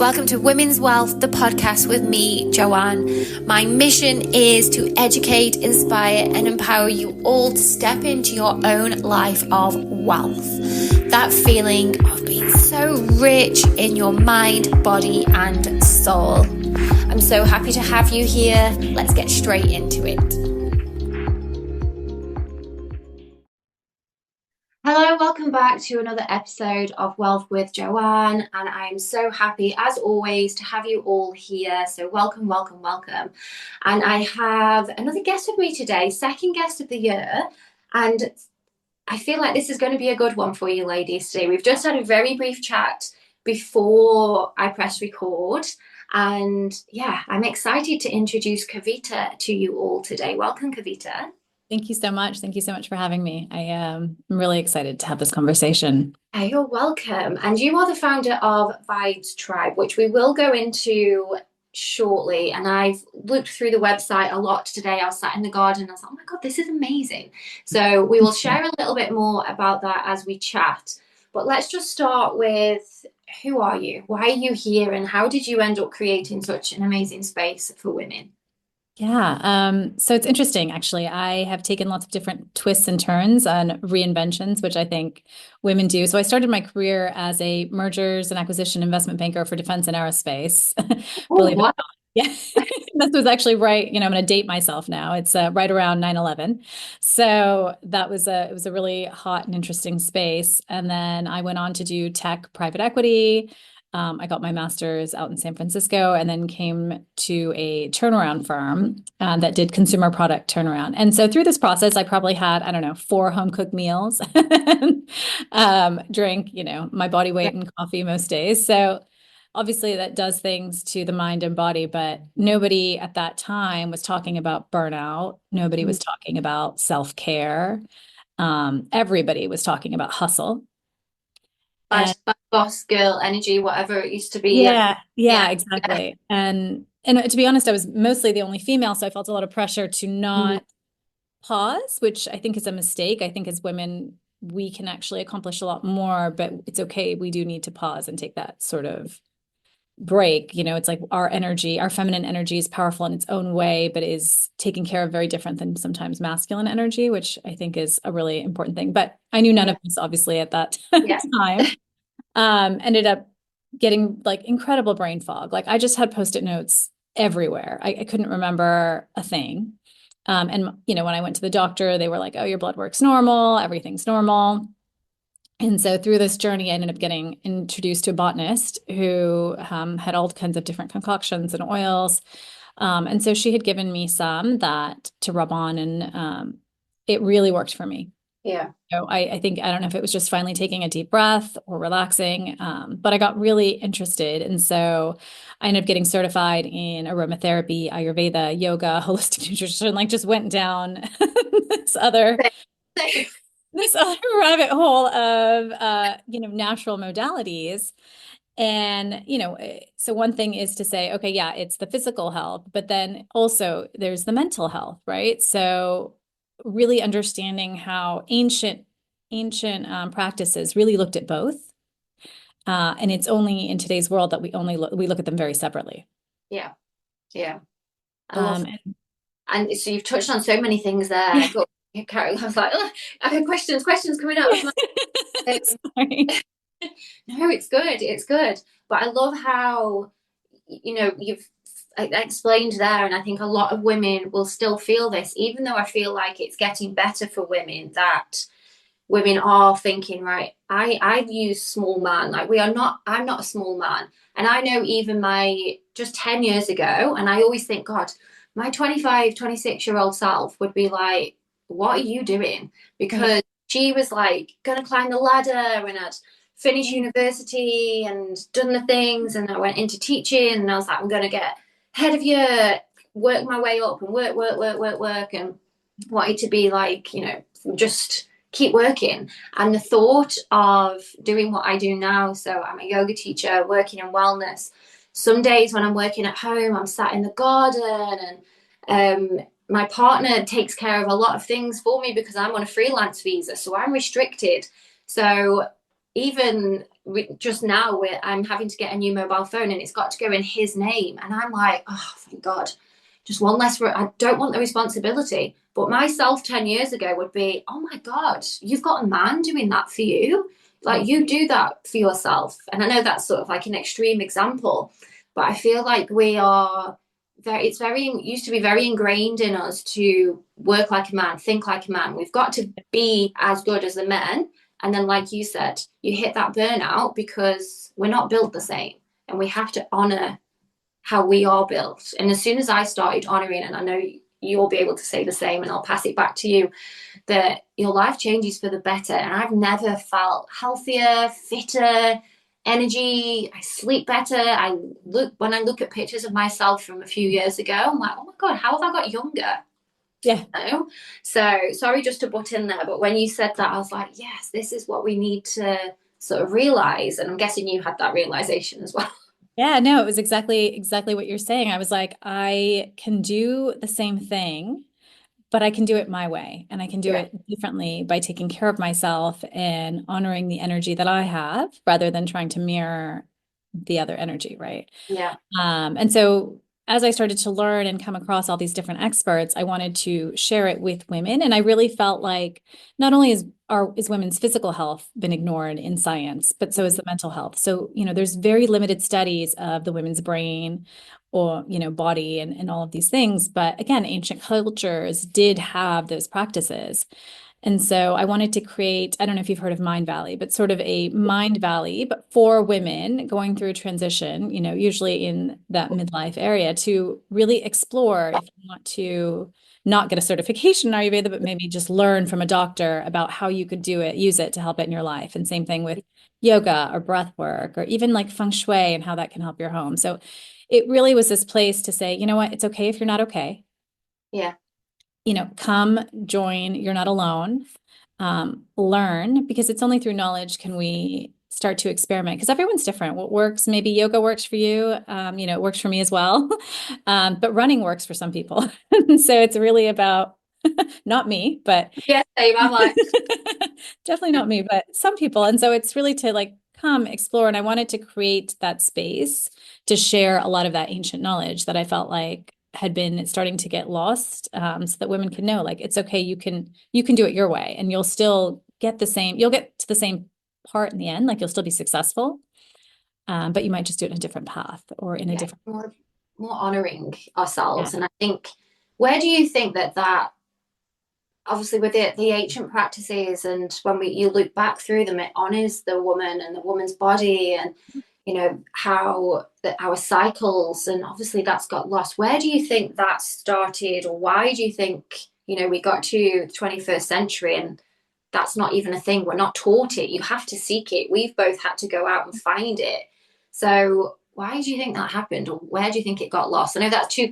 Welcome to Women's Wealth, the podcast with me, Joanne. My mission is to educate, inspire, and empower you all to step into your own life of wealth. That feeling of being so rich in your mind, body, and soul. I'm so happy to have you here. Let's get straight into it. Hello, welcome back to another episode of Wealth with Joanne, and I'm so happy as always to have you all here. So welcome. And I have another guest with me today, second guest of the year, and I feel like this is going to be a good one for you ladies today. We've just had a very brief chat before I press record, and yeah, I'm excited to introduce Kavita to you all today. Welcome, Kavita. Thank you so much. Thank you so much for having me. I'm really excited to have this conversation. You're welcome. And you are the founder of Vibes Tribe, which we will go into shortly. And I've looked through the website a lot today. I was sat in the garden and I was like, oh my God, this is amazing. So we will share a little bit more about that as we chat. But let's just start with, who are you? Why are you here? And how did you end up creating such an amazing space for women? Yeah, so it's interesting, actually. I have taken lots of different twists and turns and reinventions, which I think women do. So I started my career as a mergers and acquisition investment banker for defense and aerospace. Believe it or not. Yeah, this was actually right. I'm going to date myself now. It's right around 9/11. So it was a really hot and interesting space. And then I went on to do tech private equity. I got my master's out in San Francisco and then came to a turnaround firm that did consumer product turnaround. And so through this process, I probably had, I don't know, 4 home cooked meals, drank, my body weight in coffee most days. So obviously that does things to the mind and body, but nobody at that time was talking about burnout. Nobody was talking about self-care. Everybody was talking about hustle. Boss girl energy, whatever it used to be. Yeah, exactly. And to be honest, I was mostly the only female, so I felt a lot of pressure to not pause, which I think is a mistake. I think as women, we can actually accomplish a lot more, but it's okay. We do need to pause and take that sort of break. It's like our energy, our feminine energy is powerful in its own way, but is taken care of very different than sometimes masculine energy, which I think is a really important thing. But I knew none of this obviously at that time. Ended up getting like incredible brain fog. Like I just had Post-it notes everywhere. I couldn't remember a thing. And when I went to the doctor, they were like, oh, your blood work's normal, everything's normal. And so through this journey, I ended up getting introduced to a botanist who had all kinds of different concoctions and oils. And so she had given me some that to rub on, and it really worked for me. Yeah. So I think, I don't know if it was just finally taking a deep breath or relaxing, but I got really interested. And so I ended up getting certified in aromatherapy, Ayurveda, yoga, holistic nutrition, like just went down this other rabbit hole of, natural modalities. And, so one thing is to say, okay, yeah, it's the physical health, but then also there's the mental health, right? So really understanding how ancient practices really looked at both. And it's only in today's world that we look at them very separately. Yeah. And so you've touched on so many things there. Yeah. I was like, oh, I have questions coming up. Sorry. No, it's good. But I love how, you've explained there, and I think a lot of women will still feel this, even though I feel like it's getting better for women, that women are thinking, right, I've used small man, like I'm not a small man. And I know even my just 10 years ago, and I always think, God, my 25, 26-year-old self would be like, what are you doing? Because she was like gonna climb the ladder, and I'd finished university and done the things, and I went into teaching, and I was like, I'm gonna get ahead of you, work my way up and work, and wanted to be like, just keep working. And the thought of doing what I do now, so I'm a yoga teacher working in wellness. Some days when I'm working at home, I'm sat in the garden, and my partner takes care of a lot of things for me because I'm on a freelance visa, so I'm restricted. So even just now, I'm having to get a new mobile phone and it's got to go in his name. And I'm like, oh, thank God. Just one less. I don't want the responsibility. But myself 10 years ago would be, oh my God, you've got a man doing that for you. Like you do that for yourself. And I know that's sort of like an extreme example, but I feel like we are it's very, used to be very ingrained in us to work like a man, think like a man. We've got to be as good as the men. And then, like you said, you hit that burnout because we're not built the same and we have to honor how we are built. And as soon as I started honoring, and I know you'll be able to say the same, and I'll pass it back to you, that your life changes for the better. And I've never felt healthier, fitter, energy. I sleep better. When I look at pictures of myself from a few years ago, I'm like, oh my God, how have I got younger? Yeah. No. So sorry just to butt in there, but when you said that, I was like, yes, this is what we need to sort of realize. And I'm guessing you had that realization as well. Yeah, no, it was exactly what you're saying. I was like, I can do the same thing, but I can do it my way, and I can do Yeah. it differently by taking care of myself and honoring the energy that I have rather than trying to mirror the other energy, right? Yeah. And so as I started to learn and come across all these different experts, I wanted to share it with women. And I really felt like not only is women's physical health been ignored in science, but so is the mental health. So, there's very limited studies of the women's brain or, body and all of these things. But again, ancient cultures did have those practices. And so I wanted to create, I don't know if you've heard of Mind Valley, but sort of a Mind Valley, but for women going through a transition, usually in that midlife area to really explore if you want to not get a certification in Ayurveda, but maybe just learn from a doctor about how you could use it to help it in your life. And same thing with yoga or breath work or even like feng shui and how that can help your home. So it really was this place to say, you know what, it's okay if you're not okay. Yeah. Come join. You're not alone. Learn because it's only through knowledge can we start to experiment because everyone's different. What works, maybe yoga works for you. It works for me as well. But running works for some people. So it's really about not me, but Yeah, same. I'm like, definitely not me, but some people. And so it's really to like come explore. And I wanted to create that space to share a lot of that ancient knowledge that I felt like had been starting to get lost, so that women can know like it's okay, you can do it your way and you'll get to the same part in the end, like you'll still be successful, but you might just do it in a different path or in a yeah, different. more honoring ourselves. Yeah. And I think, where do you think that obviously with the ancient practices and when you look back through them, it honors the woman and the woman's body and how our cycles, and obviously that's got lost. Where do you think that started, or why do you think we got to the 21st century and that's not even a thing? We're not taught it. You have to seek it. We've both had to go out and find it. So why do you think that happened, or where do you think it got lost? I know that's two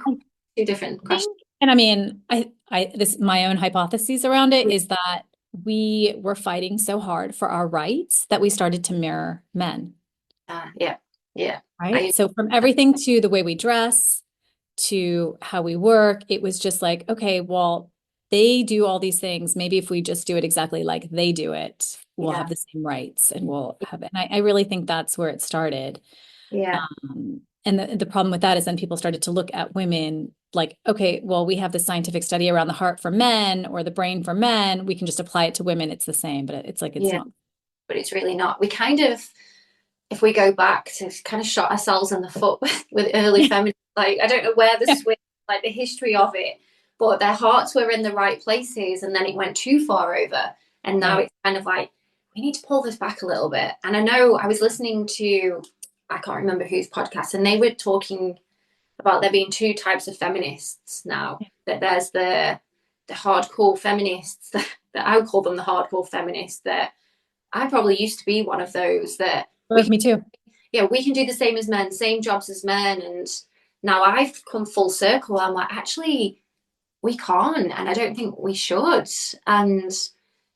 different questions. And I mean, this my own hypotheses around it is that we were fighting so hard for our rights that we started to mirror men, Yeah, yeah. right? So from everything to the way we dress to how we work, it was just like, okay, well, they do all these things. Maybe if we just do it exactly like they do it, we'll Yeah, have the same rights and we'll have it. And I really think that's where it started. yeah, And the problem with that is then people started to look at women like, okay, well, we have this scientific study around the heart for men or the brain for men. We can just apply it to women. It's the same, but it's like, it's yeah. not. But it's really not. We kind of, if we go back to kind of shot ourselves in the foot with early feminism, like I don't know where the switch, like the history of it, but their hearts were in the right places, and then it went too far over, and now Right. it's kind of like we need to pull this back a little bit. And I know I was listening to, I can't remember whose podcast, and they were talking about there being two types of feminists now. That there's the hardcore feminists that I would call them the hardcore feminists, that I probably used to be one of those, that we With me too. we can do the same as men, same jobs as men. And now I've come full circle. I'm like, actually, we can't, and I don't think we should. And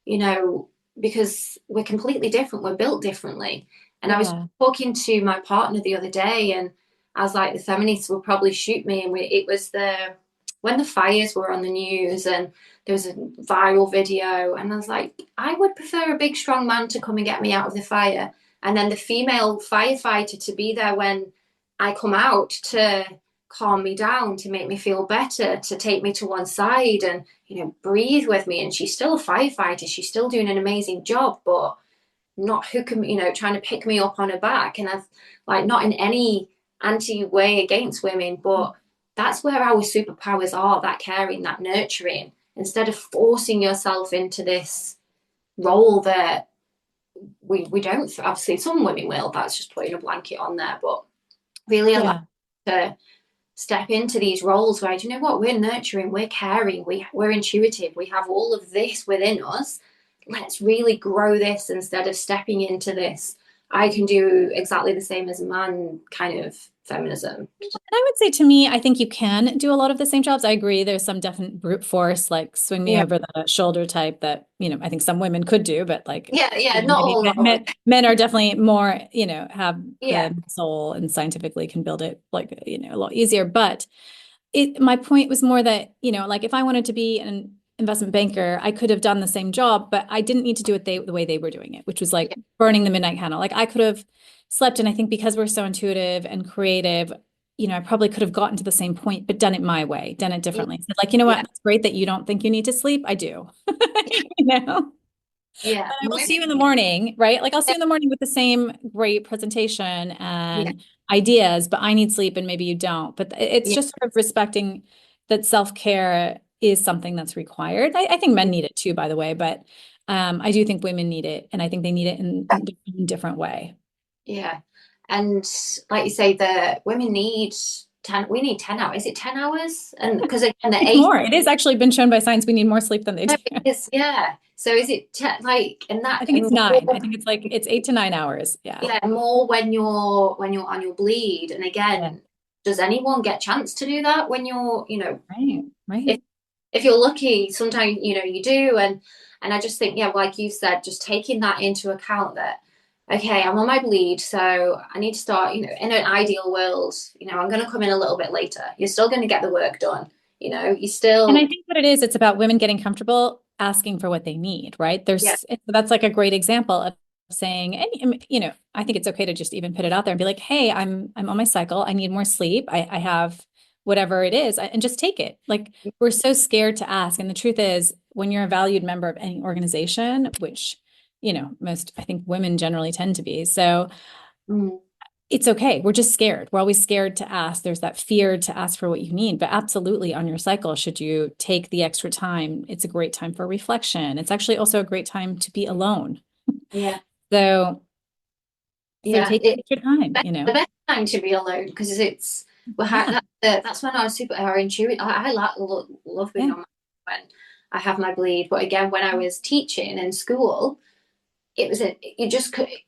you know, because we're completely different, we're built differently. And I was Yeah. talking to my partner the other day, and I was like, the feminists will probably shoot me. And it was when the fires were on the news and there was a viral video, and I was like, I would prefer a big strong man to come and get me out of the fire, and then the female firefighter to be there when I come out to calm me down, to make me feel better, to take me to one side and, breathe with me. And she's still a firefighter. She's still doing an amazing job, but not hooking, trying to pick me up on her back. And I've like not in any anti way against women, but that's where our superpowers are, that caring, that nurturing, instead of forcing yourself into this role that we don't. Obviously, some women will. That's just putting a blanket on there, but really allow Yeah. to step into these roles where, do you know what, we're nurturing, we're caring, we're intuitive, we have all of this within us. Let's really grow this instead of stepping into this I can do exactly the same as a man kind of feminism. I would say to me, I think you can do a lot of the same jobs. I agree. There's some definite brute force, like swing me Yeah, over the shoulder type that, I think some women could do, but like yeah, not maybe all. men are definitely more, have Yeah, the soul and scientifically can build it like, a lot easier. But my point was more that, like if I wanted to be an investment banker, I could have done the same job, but I didn't need to do it the way they were doing it, which was like yeah, burning the midnight candle. Like I could have slept, and I think because we're so intuitive and creative, I probably could have gotten to the same point, but done it my way, done it yeah, differently. So like, you know what? yeah, That's great that you don't think you need to sleep. I do. You know? yeah. I will see you in the morning, right? Like I'll see you in the morning with the same great presentation Yeah, and ideas, but I need sleep and maybe you don't. But it's yeah, just sort of respecting that self-care is something that's required. I think men need it too, by the way, but I do think women need it, and I think they need it in different way. yeah. And like you say, the women need 10. We need 10 hours. Is it 10 hours? And because again, the It's eight more. It is actually been shown by science we need more sleep than they do. is yeah. So is it like and I that think it's and 9. I more, think it's 8 to 9 hours. Yeah. yeah, more when you're on your bleed. And Yeah. again, does anyone get chance to do that when you're, Right. if Right. if you're lucky, sometimes you do. And I just think, yeah, like you said, just taking that into account that okay, I'm on my bleed, so I need to start, in an ideal world, I'm gonna come in a little bit later. You're still gonna get the work done, you And I still think what it is, it's about women getting comfortable asking for what they need, right? yeah, That's like a great example of saying, and I think it's okay to just even put it out there and be like, hey, I'm on my cycle. I need more sleep. I have whatever it is, and just take it. Like we're so scared to ask. And the truth is, when you're a valued member of any organization, which, most, I think women generally tend to be. So mm, it's okay. We're just scared. We're always scared to ask. There's that fear to ask for what you need. But absolutely, on your cycle, should you take the extra time, it's a great time for reflection. It's actually also a great time to be alone. yeah, So, so yeah. take the extra time, The best time to be alone because it's Yeah, that's when I was super intuitive. I love being yeah, on my when I have my bleed. But again, when I was teaching in school, it was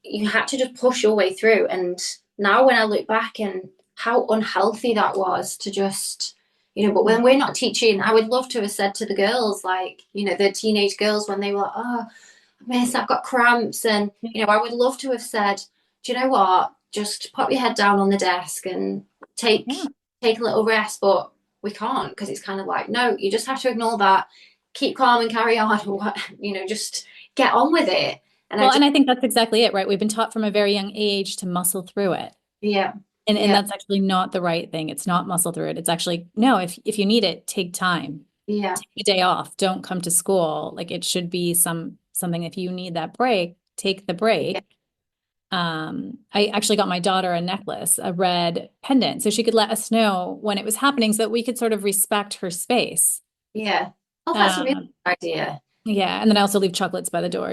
you had to just push your way through. And now when I look back and how unhealthy that was to just but when we're not teaching, I would love to have said to the girls, like, the teenage girls when they were like, oh, miss, I've got cramps. And, yeah, I would love to have said, do you know what? Just pop your head down on the desk and take yeah. take a little rest. But we can't because it's kind of like, no, you just have to ignore that, keep calm and carry on, or what, just get on with it. And I Well, just, and I think that's exactly it, right? We've been taught from a very young age to muscle through it. yeah, And yeah, that's actually not the right thing. It's not muscle through it. It's actually, no, if you need it, take time. yeah, Take a day off. Don't come to school. Like it should be something if you need that break, take the yeah, break. I actually got my daughter a necklace, a red pendant, so she could let us know when it was happening so that we could sort of respect her space. yeah. Oh, that's a really Um, good idea. yeah, and then I also leave chocolates by the door.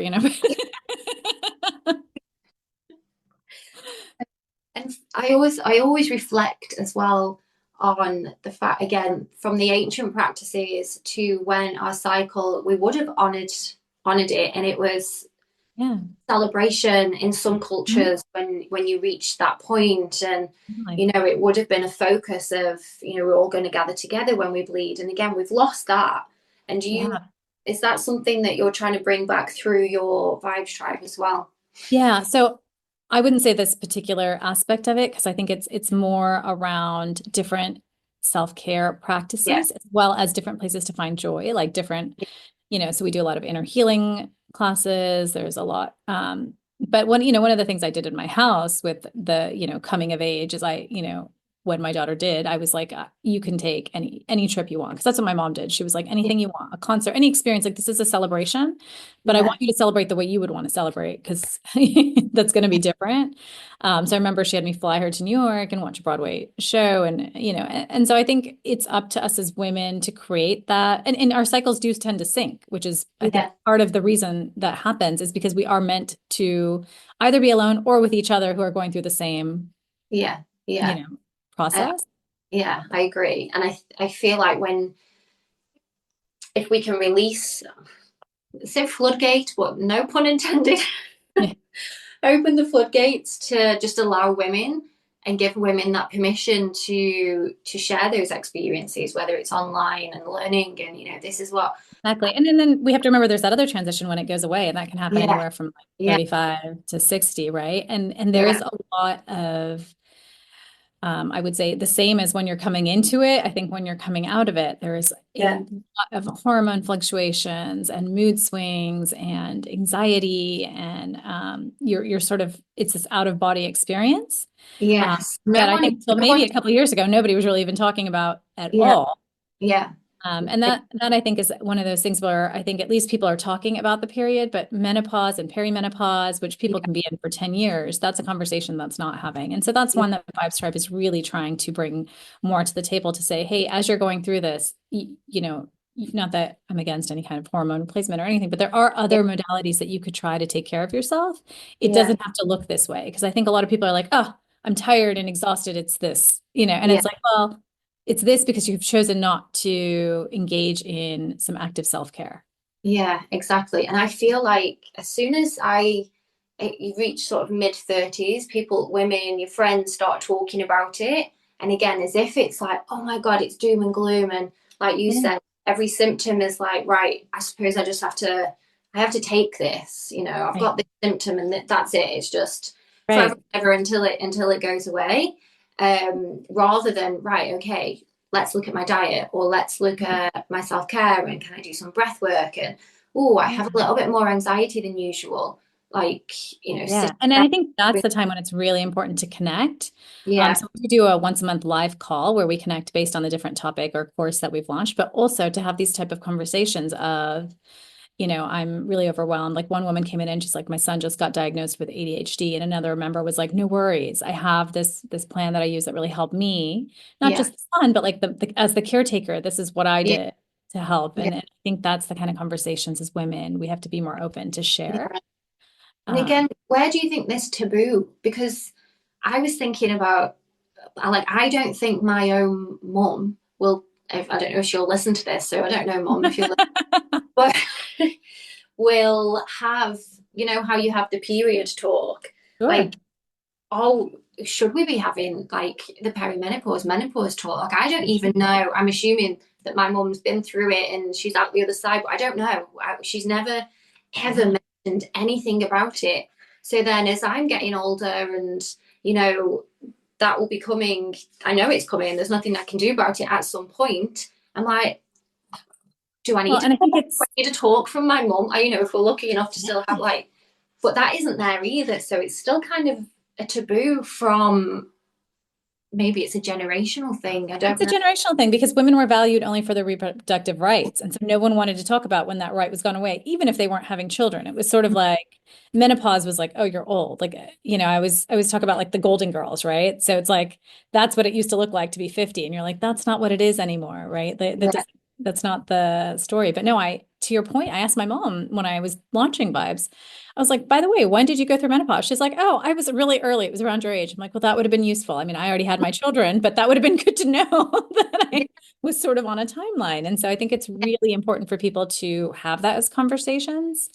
And I always reflect as well on the fact, again, from the ancient practices to when our cycle, we would have honored it, and it was Yeah. celebration in some Mhm. cultures when you reach that point. And Totally. it would have been a focus of, we're all going to gather together when we bleed. And again, we've lost that. And Yeah. is that something that you're trying to bring back through your vibes tribe as well? Yeah. So I wouldn't say this particular aspect of it because I think it's more around different self-care Yeah. practices, as well as different places to find joy, like different, so we do a lot of inner healing classes. There's a lot. But one of the things I did in my house with the, coming of age is when my daughter did, I was like, you can take any trip you want. Because that's what my mom did. She was like, Yeah. anything you want, a concert, any experience, like this is a celebration, but I Yeah. want you to celebrate the way you would want to celebrate because that's going to be different. So I remember she had me fly her to New York and watch a Broadway show. And so I think it's up to us as women to create that. And our cycles do tend to sync, which is, I think, Yeah. part of the reason that happens is because we are meant to either be alone or with each other who are going through the same, Yeah. you Yeah. know, I, process. yeah, I agree. And I feel like if we can release, say floodgate, but no pun intended, Yeah, open the floodgates to just allow women and give women that permission to share those experiences, whether it's online and learning, and this is what. exactly. And then we have to remember there's that other transition when it goes away, and that can happen Yeah. anywhere from like Yeah. 35 to 60, right? And there Yeah. is a lot of I would say the same as when you're coming into it. I think when you're coming out of it, there is a Yeah. lot of hormone fluctuations and mood swings and anxiety, and you're sort of it's this out of body experience Yes, that no I one think till no maybe one a couple of years ago nobody was really even talking about at Yeah. all. Yeah. And that I think is one of those things where I think at least people are talking about the period, but menopause and perimenopause, which people Yeah. can be in for 10 years, that's a conversation that's not having. And so that's Yeah. one that Vibes Tribe is really trying to bring more to the table to say, hey, as you're going through this, not that I'm against any kind of hormone replacement or anything, but there are Yeah. other modalities that you could try to take care of yourself. It Yeah. doesn't have to look this way because I think a lot of people are like, oh, I'm tired and exhausted. It's this, and Yeah. it's like, well, it's this because you've chosen not to engage in some active self-care. Yeah, exactly. And I feel like as soon as you reach sort of mid 30s, people, women, your friends start talking about it. And again, as if it's like, oh my God, it's doom and gloom. And like you Yeah. said, every symptom is like, right, I suppose I have to take this, I've Right. got this symptom and that's it. It's just forever Right. and ever until it goes away. Rather than, right, okay, let's look at my diet or let's look at my self-care and can I do some breath work and oh, I have a little bit more anxiety than usual. Like, Yeah. sit And down I think that's with, the time when it's really important to connect. yeah, So we do a once a month live call where we connect based on the different topic or course that we've launched, but also to have these type of conversations of, I'm really overwhelmed. Like one woman came in and she's like, my son just got diagnosed with ADHD. And another member was like, no worries. I have this plan that I use that really helped me, not yeah, just the son, but like as the caretaker, this is what I yeah, did to help. yeah, And I think that's the kind of conversations as women we have to be more open to share. yeah. And Um, again, where do you think this taboo? Because I was thinking about, like, I don't think my own mum will, if, I don't know if she'll listen to this, so I don't know, mum, if you'll, but will have, how you have the period talk, sure. like, oh, should we be having like the perimenopause, menopause talk? Like, I don't even know. I'm assuming that my mum's been through it and she's out the other side, but I don't know. She's never ever Yeah. mentioned anything about it. So then, as I'm getting older and you know that will be coming, I know it's coming. There's nothing I can do about it at some point. I'm like, do I Well, need to and I think talk? Do I it's, need to talk from my mum? If we're lucky enough to still have yeah. like, but that isn't there either. So it's still kind of a taboo from, maybe it's a generational thing. I It's don't a know. generational thing because women were valued only for their reproductive rights. And so no one wanted to talk about when that right was gone away, even if they weren't having children. It was sort of like menopause was like, oh, you're old. Like, I was talk about like the Golden Girls, right? So it's like that's what it used to look like to be 50. And you're like, that's not what it is anymore, right? Yeah, That's not the story. But no, to your point, I asked my mom when I was launching Vibes, I was like, by the way, when did you go through menopause? She's like, oh, I was really early. It was around your age. I'm like, well, that would have been useful. I mean, I already had my children, but that would have been good to know that yeah, I was sort of on a timeline. And so I think it's really important for people to have that as conversations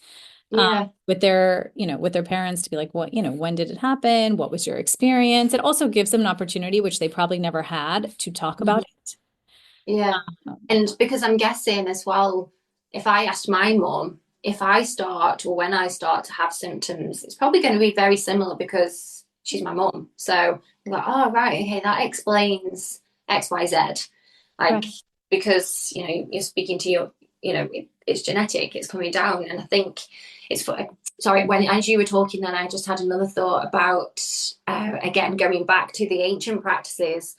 yeah, with their parents to be like, what, when did it happen? What was your experience? It also gives them an opportunity, which they probably never had, to talk mhm, about it. yeah. Um, And because I'm guessing as well, if I asked my mum if I start or when I start to have symptoms, it's probably going to be very similar because she's my mum. So I'm like, oh right, okay, that explains X, Y, Z. like, Right. because, you're speaking to your, it's genetic, it's coming down. And I think it's, sorry, when, as you were talking, then I just had another thought about, again, going back to the ancient practices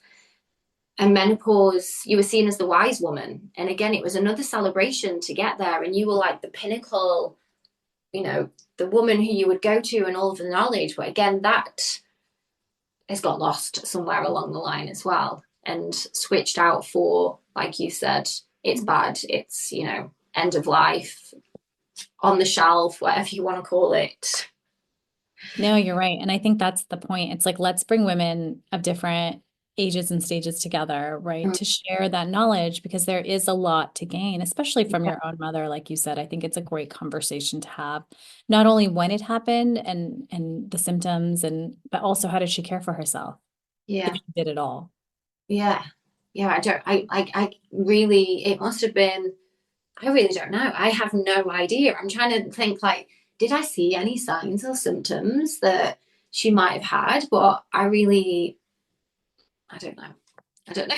and menopause, you were seen as the wise woman. And again, it was another celebration to get there. And you were like the pinnacle, the woman who you would go to and all of the knowledge. But again, that has got lost somewhere along the line as well and switched out for, like you said, it's bad, it's, end of life, on the shelf, whatever you want to call it. No, you're right. And I think that's the point. It's like, let's bring women of different ages and stages together, right? Mm, To share that knowledge because there is a lot to gain, especially from yeah, your own mother. Like you said, I think it's a great conversation to have, not only when it happened and the symptoms but also how did she care for herself if yeah, she did it all. yeah, yeah. I really, it must have been, I really don't know. I have no idea. I'm trying to think, like, did I see any signs or symptoms that she might have had? But I don't know. I don't know.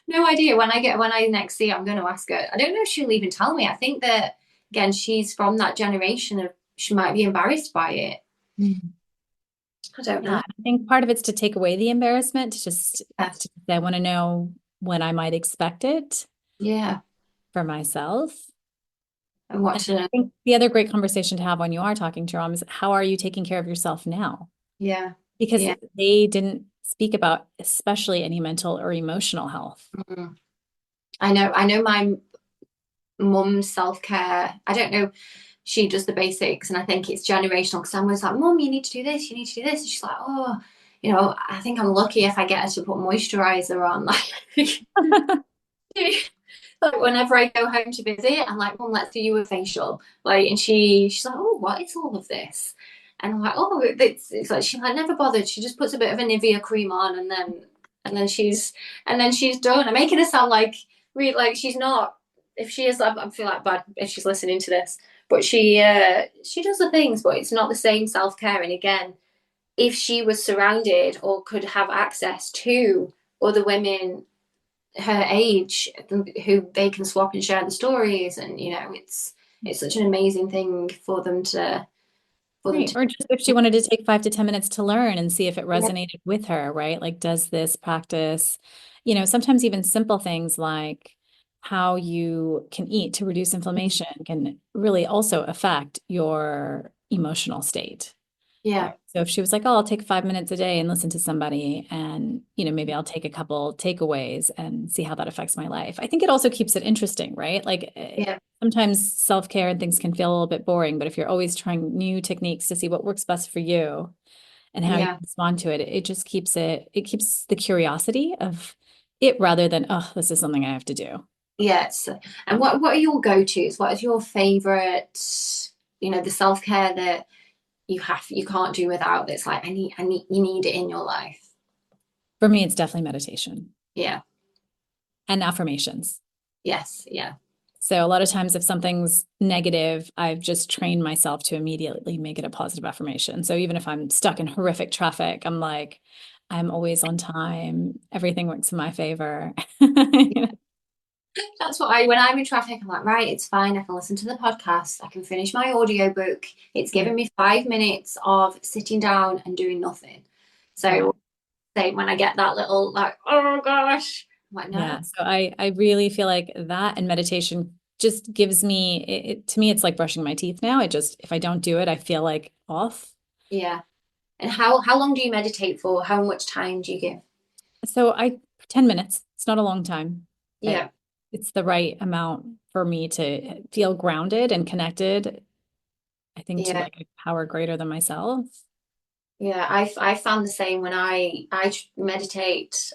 No idea. When I next see her, I'm going to ask her. I don't know if she'll even tell me. I think that, again, she's from that generation of, she might be embarrassed by it. Mm. I don't Yeah, know. I think part of it's to take away the embarrassment, Yeah, to I want to know when I might expect it yeah. for myself. And what And I to? think the other great conversation to have when you are talking to your mom is how are you taking care of yourself now? Yeah, Because yeah. they didn't speak about especially any mental or emotional health. Mm. I know. I know my mum's self care. I don't know. She does the basics, and I think it's generational. Because I'm always like, "Mum, you need to do this. You need to do this." And she's like, "Oh, I think I'm lucky if I get her to put moisturizer on." Like whenever I go home to visit, I'm like, Mum, let's do you a facial. Like, and she's like, oh, what is all of this? And I'm like, oh, it's like she's like never bothered. She just puts a bit of a Nivea cream on, and then she's done. I'm making her sound like like she's not. If she is, I feel like bad if she's listening to this. But she does the things, but it's not the same self care. And again, if she was surrounded or could have access to other women her age who they can swap and share the stories, and it's such an amazing thing for them to Right. Or just if she wanted to take 5 to 10 minutes to learn and see if it yeah, resonated with her, right? Like, does this practice, sometimes even simple things like how you can eat to reduce inflammation can really also affect your emotional state. yeah, Right. So if she was like, oh, I'll take 5 minutes a day and listen to somebody and, maybe I'll take a couple takeaways and see how that affects my life. I think it also keeps it interesting, right? Like yeah, sometimes self-care and things can feel a little bit boring, but if you're always trying new techniques to see what works best for you and how you yeah, respond to it, it just it keeps the curiosity of it rather than, oh, this is something I have to do. yes. And what are your go-tos? What is your favorite, the self-care that you can't do without? That's like you need it in your life. For me, it's definitely meditation Yeah, and affirmations. yes, yeah, So a lot of times if something's negative, I've just trained myself to immediately make it a positive affirmation. So even if I'm stuck in horrific traffic, I'm like, I'm always on time. Everything works in my favor. that's what when I'm in traffic, I'm like, right, it's fine. I can listen to the podcast. I can finish my audiobook. It's Yeah. giving me 5 minutes of sitting down and doing nothing. Yeah. So say when I get that little like, oh gosh, I'm like, no, Yeah. So I really feel like that and meditation just gives me to me, it's like brushing my teeth now. It just, if I don't do it, I feel like off. yeah. And how long do you meditate for? How much time do you give? So 10 minutes, it's not a long time, but Yeah, it's the right amount for me to feel grounded and connected, I think, to yeah, like a power greater than myself. yeah. I found the same when I meditate.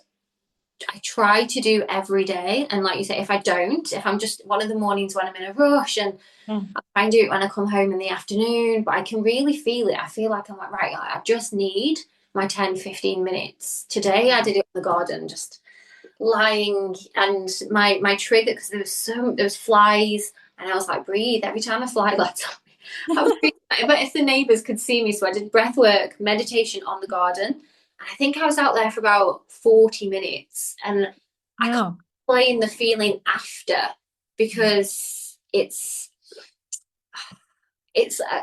I try to do every day, and like you say, if I'm just one of the mornings when I'm in a rush, and Yeah. I try and do it when I come home in the afternoon, but I can really feel it. I feel like I'm like, right, I just need my 10-15 minutes. Today I did it in the garden, just lying, and my trigger, because there was flies, and I was like, breathe every time a fly lets on me. I was breathing, but if the neighbors could see me, so I did breath work, meditation on the garden. And I think I was out there for about 40 minutes, and I can't No. explain the feeling after because the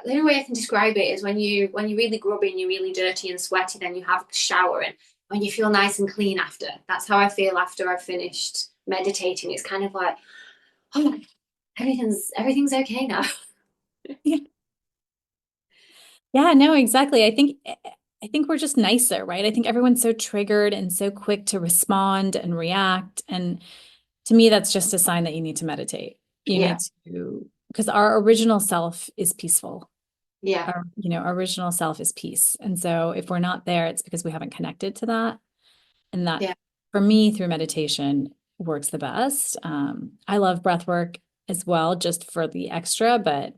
only way I can describe it is when you're really grubby and you're really dirty and sweaty, then you have a shower, and when you feel nice and clean after. That's how I feel after I've finished meditating. It's kind of like, oh, everything's okay now. Yeah. Yeah, no, exactly. I think we're just nicer, right? I think everyone's so triggered and so quick to respond and react. And to me, that's just a sign that you need to meditate. You Yeah, need to, because our original self is peaceful. yeah, Our original self is peace. And so if we're not there, it's because we haven't connected to that. And that, yeah, for me, through meditation works the best. I love breath work as well, just for the extra, but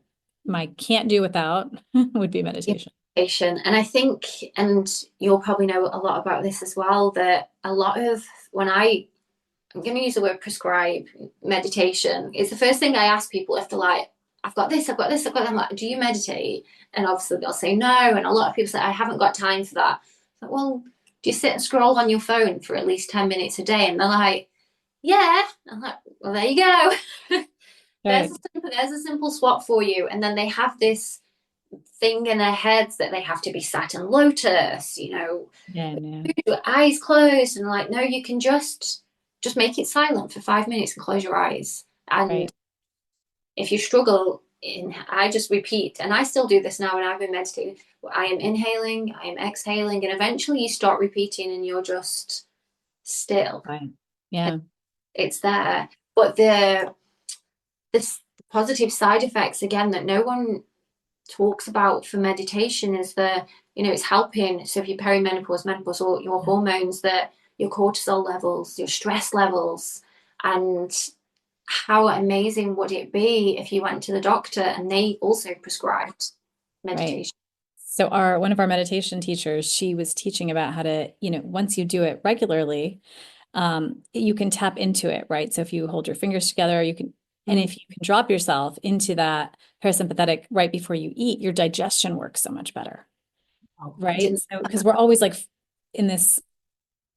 my can't do without would be yeah. meditation. Patient. And I think, and you'll probably know a lot about this as well, that a lot of when I'm going to use the word prescribe meditation. It's the first thing I ask people if they're like, I've got this, I've got this, I've got that. I'm like, do you meditate? And obviously they'll say no. And a lot of people say, I haven't got time for that. I'm like, well, do you sit and scroll on your phone for at least 10 minutes a day? And they're like, yeah. I'm like, well, there you go. Right. There's a simple swap for you. And then they have this thing in their heads that they have to be sat in lotus, Yeah, no. eyes closed, and like, no, you can just make it silent for 5 minutes and close your eyes. And Right. if you struggle in, I just repeat, and I still do this now when I've been meditating. I am inhaling, I am exhaling, and eventually you start repeating and you're just still. Right. Yeah. It's there. But this positive side effects again that no one talks about for meditation is it's helping. So if you're perimenopause, menopause, or your hormones, that your cortisol levels, your stress levels, and how amazing would it be if you went to the doctor and they also prescribed Right. meditation? So our one of our meditation teachers, she was teaching about how to, once you do it regularly, you can tap into it, right? So if you hold your fingers together, you can, and Mm. if you can drop yourself into that parasympathetic right before you eat, your digestion works so much better, Oh, I right? didn't. So because we're always like in this,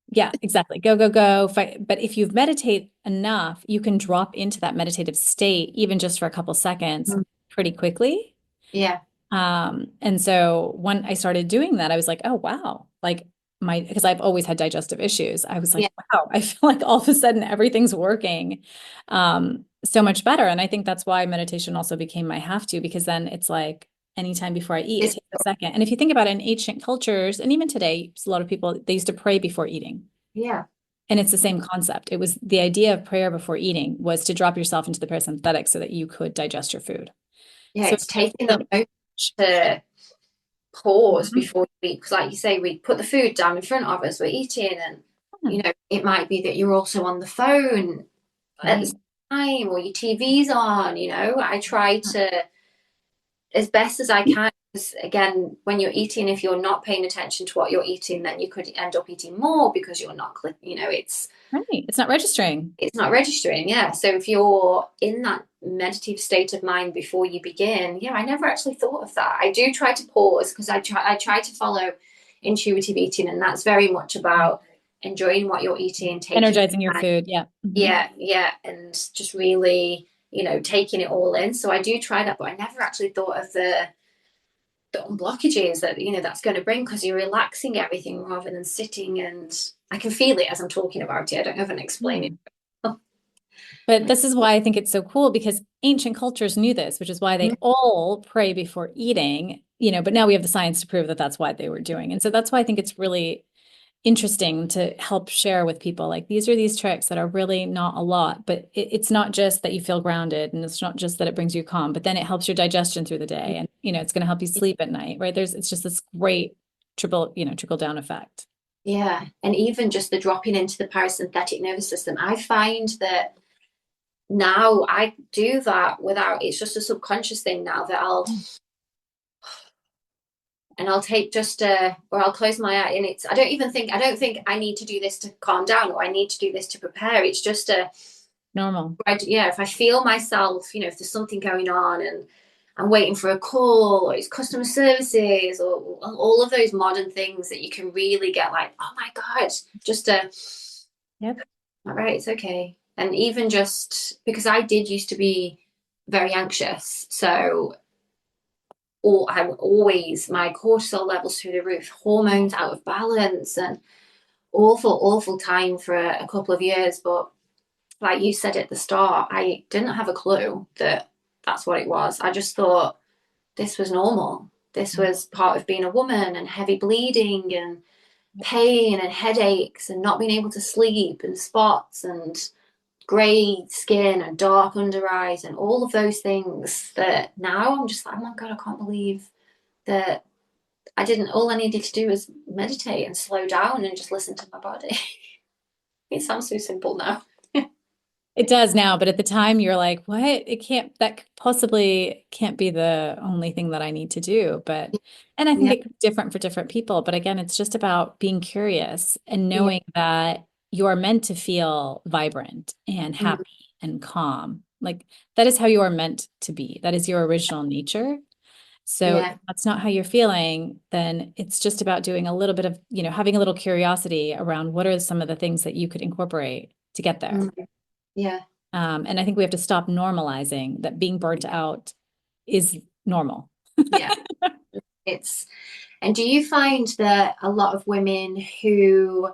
yeah, exactly, go, go, go, fight. But if you meditate enough, you can drop into that meditative state, even just for a couple seconds, Mm. pretty quickly. Yeah, And so when I started doing that, I was like, oh, wow. Like because I've always had digestive issues. I was yeah, like, wow, I feel like all of a sudden everything's working so much better. And I think that's why meditation also became my have to, because then it's like anytime before I eat, it it's, takes a second. And if you think about it in ancient cultures, and even today, a lot of people, they used to pray before eating. yeah, And it's the same concept. It was the idea of prayer before eating was to drop yourself into the parasympathetic so that you could digest your food. yeah. So It's taking it's that moment to pause Mhm. before we eat, because like you say, we put the food down in front of us, we're eating, and it might be that you're also on the phone at the Right. same time, or your TV's on. I try to, as best as I can, because again, when you're eating, if you're not paying attention to what you're eating, then you could end up eating more because you're not Right. It's not registering. it's not registering. Yeah. So if you're in that meditative state of mind before you begin, yeah, I never actually thought of that. I do try to pause because I try to follow intuitive eating, and that's very much about enjoying what you're eating, taking Energizing your time. food. Yeah. Yeah, yeah, and just really, taking it all in. So I do try that, but I never actually thought of the blockages that that's going to bring, because you're relaxing everything rather than sitting, and I can feel it as I'm talking about it. I don't know if I can explain Yeah. it. But this is why I think it's so cool because ancient cultures knew this, which is why they all pray before eating, but now we have the science to prove that that's what they were doing. And so that's why I think it's really interesting to help share with people. Like these are these tricks that are really not a lot, but it's not just that you feel grounded and it's not just that it brings you calm, but then it helps your digestion through the day and, it's going to help you sleep at night, right? It's just this great trickle down effect. Yeah, and even just the dropping into the parasympathetic nervous system, I find that now I do that without, it's just a subconscious thing now that I'll take just or I'll close my eye, and I don't think I need to do this to calm down, or I need to do this to prepare. It's just Normal. yeah, if I feel myself, if there's something going on and I'm waiting for a call, or it's customer services, or all of those modern things that you can really get like, oh my God, just Yep. All right, it's okay. And even just because I did used to be very anxious, so I'm always my cortisol levels through the roof, hormones out of balance, and awful time for a couple of years. But like you said at the start, I didn't have a clue that that's what it was. I just thought this was normal. This was part of being a woman, and heavy bleeding and pain and headaches and not being able to sleep and spots and grey skin and dark under eyes and all of those things that now I'm just like, oh my God, I can't believe that I didn't, all I needed to do was meditate and slow down and just listen to my body. It sounds so simple now. It does now, but at the time you're like, what? It can't, that possibly can't be the only thing that I need to do. But, and I think Yeah, it's different for different people. But again, it's just about being curious and yeah, knowing that you're meant to feel vibrant and mm, happy and calm. Like that is how you are meant to be. That is your original nature. So if yeah, that's not how you're feeling, then it's just about doing a little bit of, having a little curiosity around what are some of the things that you could incorporate to get there. mm, yeah, And I think we have to stop normalizing that being burnt out is normal. yeah. It's, and do you find that a lot of women who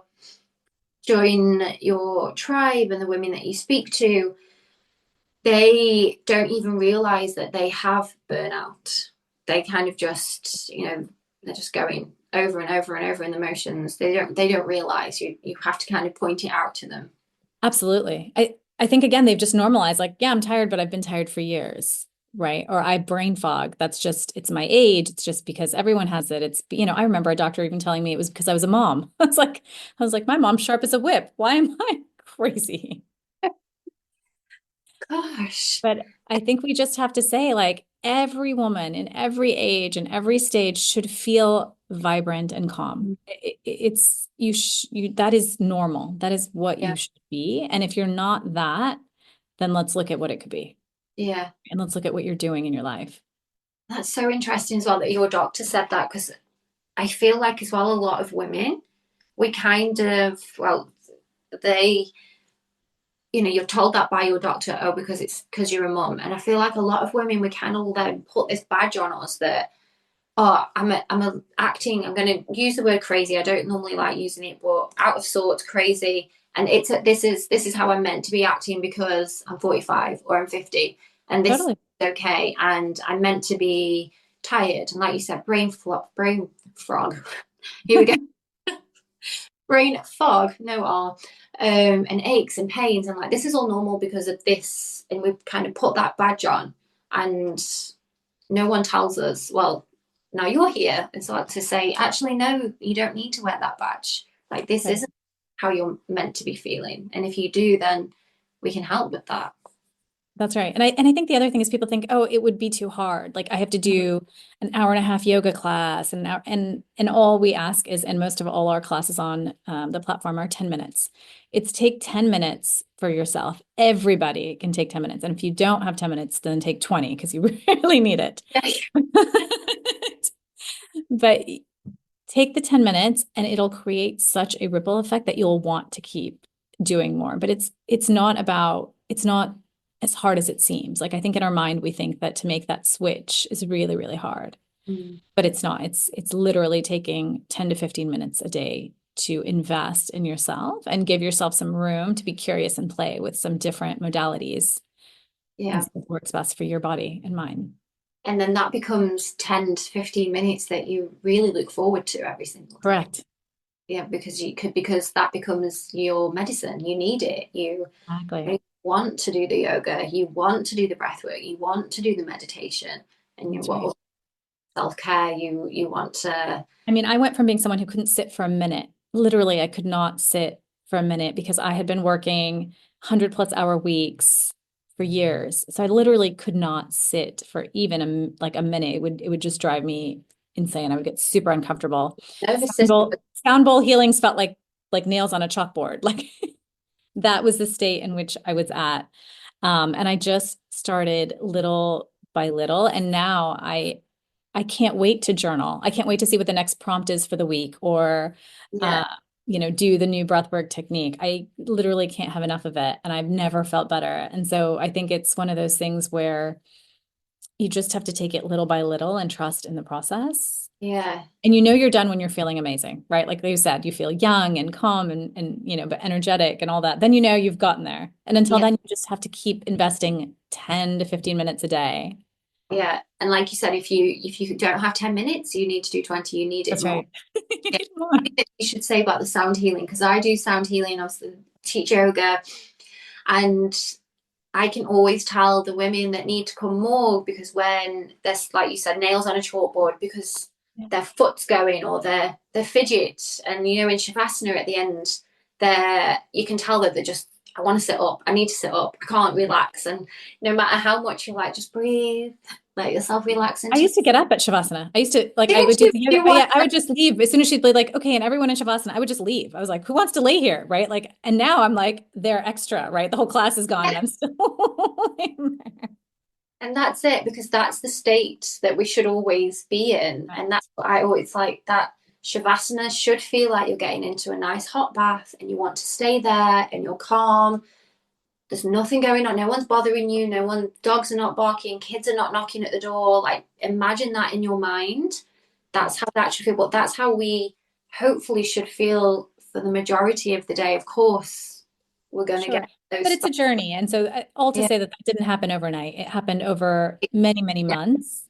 join your tribe and the women that you speak to, they don't even realize that they have burnout. They kind of just, they're just going over and over and over in the motions. They don't realize you have to kind of point it out to them. Absolutely. I think again, they've just normalized like, yeah, I'm tired, but I've been tired for years, right? Or I brain fog. That's just, it's my age. It's just because everyone has it. I remember a doctor even telling me it was because I was a mom. I was like, my mom's sharp as a whip. Why am I crazy? Gosh. But I think we just have to say, like, every woman in every age and every stage should feel vibrant and calm. It's that is normal. That is what Yeah. you should be. And if you're not that, then let's look at what it could be. Yeah. And let's look at what you're doing in your life. That's so interesting as well that your doctor said that because I feel like as well a lot of women, we kind of, well, they, you're told that by your doctor, oh, because it's because you're a mum. And I feel like a lot of women, we kind of then put this badge on us that, oh, I'm a acting, I'm going to use the word crazy. I don't normally like using it, but out of sorts, crazy. And this is how I'm meant to be acting because I'm 45 or I'm 50. And this is Totally. okay. And I'm meant to be tired. And like you said, brain frog. Here we go. Brain fog, no R, and aches and pains, and like this is all normal because of this, and we've kind of put that badge on, and no one tells us, well, now you're here, and so to say, actually, no, you don't need to wear that badge. Like this Right. isn't how you're meant to be feeling, and if you do, then we can help with that. That's right. And I think the other thing is people think, oh, it would be too hard. Like I have to do an hour and a half yoga class and hour, and all we ask is, and most of all our classes on the platform are 10 minutes. It's take 10 minutes for yourself. Everybody can take 10 minutes. And if you don't have 10 minutes, then take 20 because you really need it. But take the 10 minutes and it'll create such a ripple effect that you'll want to keep doing more. But it's not as hard as it seems. Like I think in our mind we think that to make that switch is really, really hard. Mm, But it's not. It's literally taking 10 to 15 minutes a day to invest in yourself and give yourself some room to be curious and play with some different modalities and yeah, see what works best for your body and mind. and then that becomes 10 to 15 minutes that you really look forward to every single day. Correct. Yeah, because that becomes your medicine. You need it. Exactly. You want to do the yoga, you want to do the breath work, you want to do the meditation, and you That's right. want self-care, you want to. I mean, I went from being someone who couldn't sit for a minute. Literally, I could not sit for a minute because I had been working 100 plus hour weeks for years. So I literally could not sit for even like a minute. It would just drive me insane. I would get super uncomfortable. Nervous Sound system. bowl, sound bowl healings felt like nails on a chalkboard. Like that was the state in which I was at. And I just started little by little. And now I can't wait to journal. I can't wait to see what the next prompt is for the week or Yeah, do the new breathwork technique. I literally can't have enough of it, and I've never felt better. And so I think it's one of those things where you just have to take it little by little and trust in the process. Yeah. And you're done when you're feeling amazing, right? Like you said, you feel young and calm and but energetic and all that. Then you've gotten there. And until Yeah. then, you just have to keep investing 10 to 15 minutes a day. Yeah. And like you said, if you don't have 10 minutes, you need to do 20, you need it That's more. right. You Yeah. need more. You should say about the sound healing, because I do sound healing, I also teach yoga, and I can always tell the women that need to come more, because when there's, like you said, nails on a chalkboard because Yeah. their foot's going, or their fidget, and in shavasana at the end, you can tell that they're just, I want to sit up, I need to sit up, I can't relax. And no matter how much you're like, just breathe, let yourself relax I into used to get up at Shavasana. I used to like I would do you, the yoga. you Oh, want yeah, I would just leave as soon as she'd be like, okay, and everyone in Shavasana, I would just leave. I was like, who wants to lay here? Right. Like, and now I'm like, they're extra, right? The whole class is gone and I'm still laying there. And that's it, because that's the state that we should always be in. And Right. that's what I always like, that Shavasana should feel like you're getting into a nice hot bath and you want to stay there and you're calm. There's nothing going on. No one's bothering you. Dogs are not barking. Kids are not knocking at the door. Like, imagine that in your mind. Yeah. That's how that should feel. But that's how we hopefully should feel for the majority of the day. Of course, we're going to Sure. get those But it's a spots. journey. And so all to Yeah. say that that didn't happen overnight. It happened over many, many Yeah. months.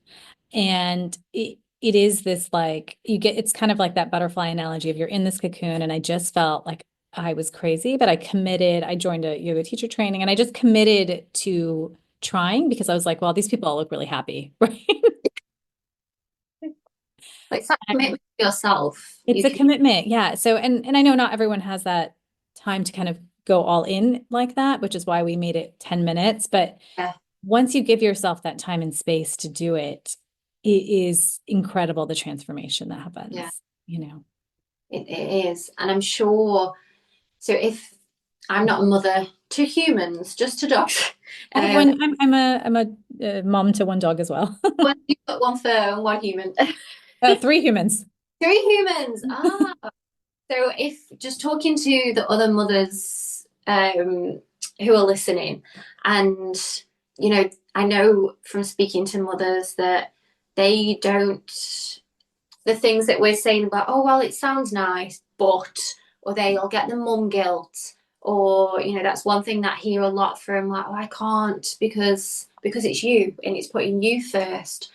And it is this like it's kind of like that butterfly analogy of you're in this cocoon. And I just felt like I was crazy, but I committed. I joined a yoga teacher training and I just committed to trying because I was like, well, these people all look really happy, right? Like, it's that commitment to yourself. It's a commitment. Yeah. So, and I know not everyone has that time to kind of go all in like that, which is why we made it 10 minutes. But Yeah. once you give yourself that time and space to do it, it is incredible the transformation that Yeah. happens. It is. And I'm sure, so if I'm not a mother to humans, just to dogs, I have um, one, I'm a mom to one dog as well. you've got one fur and one human. Three humans. Three humans. Ah. So if just talking to the other mothers who are listening, and I know from speaking to mothers that they don't, the things that we're saying about, oh, well, it sounds nice, but, or they'll get the mum guilt, or, that's one thing that I hear a lot from, like, oh, I can't because it's you and it's putting you first.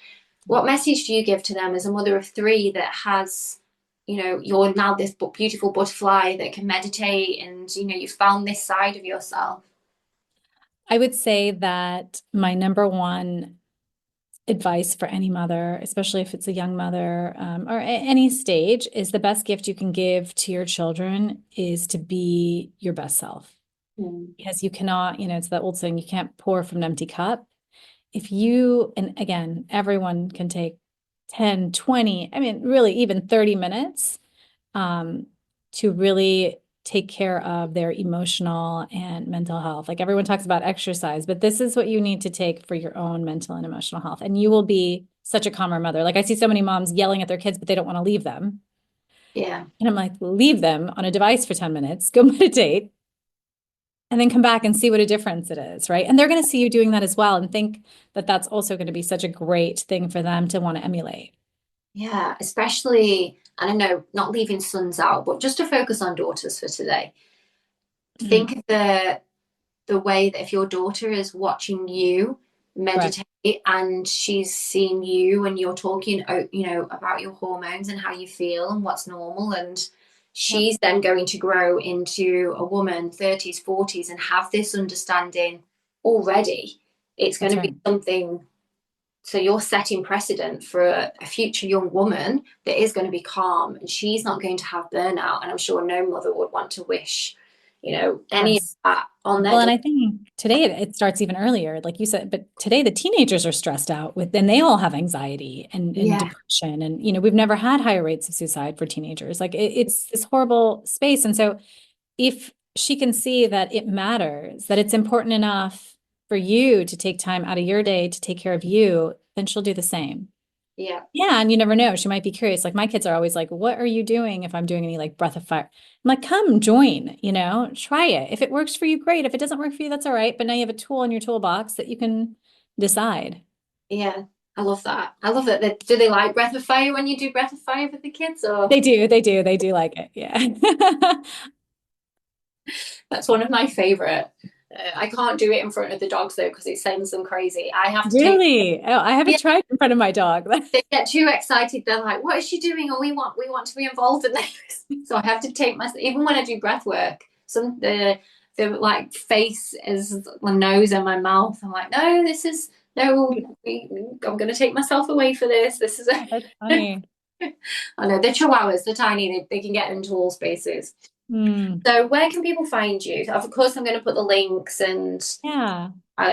What message do you give to them as a mother of three that has, you're now this beautiful butterfly that can meditate, and, you've found this side of yourself? I would say that my number one advice for any mother, especially if it's a young mother or at any stage, is the best gift you can give to your children is to be your best self. Mm. Because you cannot, it's that old saying, you can't pour from an empty cup. And again, everyone can take 10, 20, I mean, really even 30 minutes um, to really take care of their emotional and mental health. Like everyone talks about exercise, but this is what you need to take for your own mental and emotional health. And you will be such a calmer mother. Like I see so many moms yelling at their kids, but they don't want to leave them. Yeah. And I'm like, leave them on a device for 10 minutes, go meditate, and then come back and see what a difference it is, right? And they're going to see you doing that as well and think that that's also going to be such a great thing for them to want to emulate. Yeah, especially, and I know not leaving sons out, but just to focus on daughters for today. Mhm. Think of the way that if your daughter is watching you Right. meditate and she's seeing you and you're talking, about your hormones and how you feel and what's normal, and Yep. she's then going to grow into a woman, 30s, 40s, and have this understanding already. It's going That's to be right. something. So you're setting precedent for a future young woman that is going to be calm, and she's not going to have burnout. And I'm sure no mother would want to wish, any of Yes. that on their Well, and daughter. I think today it starts even earlier, like you said, but today the teenagers are stressed out and they all have anxiety and Yeah, depression. And, we've never had higher rates of suicide for teenagers. Like it's this horrible space. And so if she can see that it matters, that it's important enough for you to take time out of your day to take care of you, then she'll do the same. Yeah. Yeah, and you never know. She might be curious. Like my kids are always like, "What are you doing if I'm doing any like breath of fire?" I'm like, "Come join, try it. If it works for you, great. If it doesn't work for you, that's all right. But now you have a tool in your toolbox that you can decide." Yeah. I love that. I love that. Do they like Breath of Fire when you do Breath of Fire with the kids, or? They do like it. Yeah. That's one of my favorite. I can't do it in front of the dogs though because it sends them crazy. I have to take. Really? Oh, I Yeah, haven't tried in front of my dog. they get too excited. They're like, "What is she doing?" Or we want to be involved in this. So I have to take my even when I do breath work. The like face is my nose and my mouth. I'm like, no, this is no. I'm going to take myself away for this. This is a. That's funny. I know they're chihuahuas. They're tiny. They can get into all spaces. Hmm. So where can people find you? Of course, I'm going to put the links and Yeah.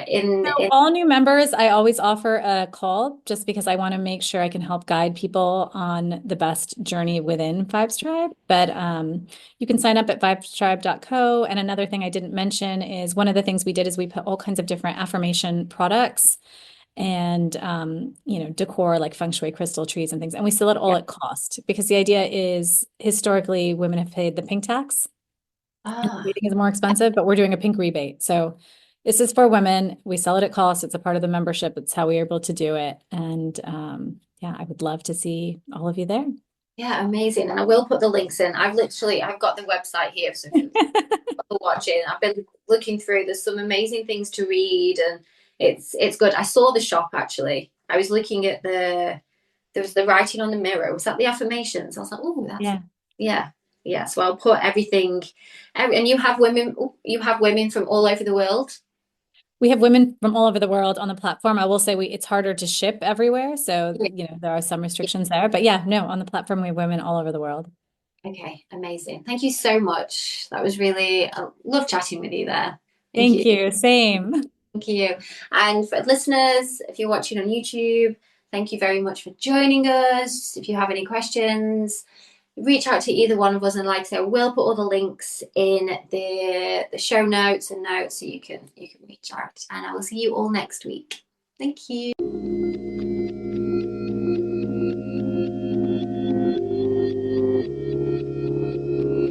in So in all new members, I always offer a call just because I want to make sure I can help guide people on the best journey within Vibes Tribe. But you can sign up at vibestribe.co. And another thing I didn't mention is one of the things we did is we put all kinds of different affirmation products and decor like feng shui crystal trees and things. And we sell it all yeah. at cost because the idea is historically women have paid the pink tax and Ah, everything is more expensive, but we're doing a pink rebate. So this is for women. We sell it at cost. It's a part of the membership. It's how we're able to do it. And yeah, I would love to see all of you there. yeah, amazing. And I will put the links in. I've got the website here, so if you're watching, I've been looking through. There's some amazing things to read, and it's good. I saw the shop actually. I was looking at there was the writing on the mirror. Was that the affirmations? I was like, oh, that's Yeah. yeah, yeah. So I'll put everything, and you have women from all over the world. We have women from all over the world on the platform. I will say it's harder to ship everywhere. So, Yeah. there are some restrictions there. But yeah, no, on the platform, we have women all over the world. Okay, amazing. Thank you so much. That was really, I love chatting with you there. Thank Thank you. you. Same. Thank you. And for listeners, if you're watching on YouTube, thank you very much for joining us. If you have any questions, reach out to either one of us. And like I said, we'll put all the links in the show notes and notes so you can reach out. And I will see you all next week. Thank you.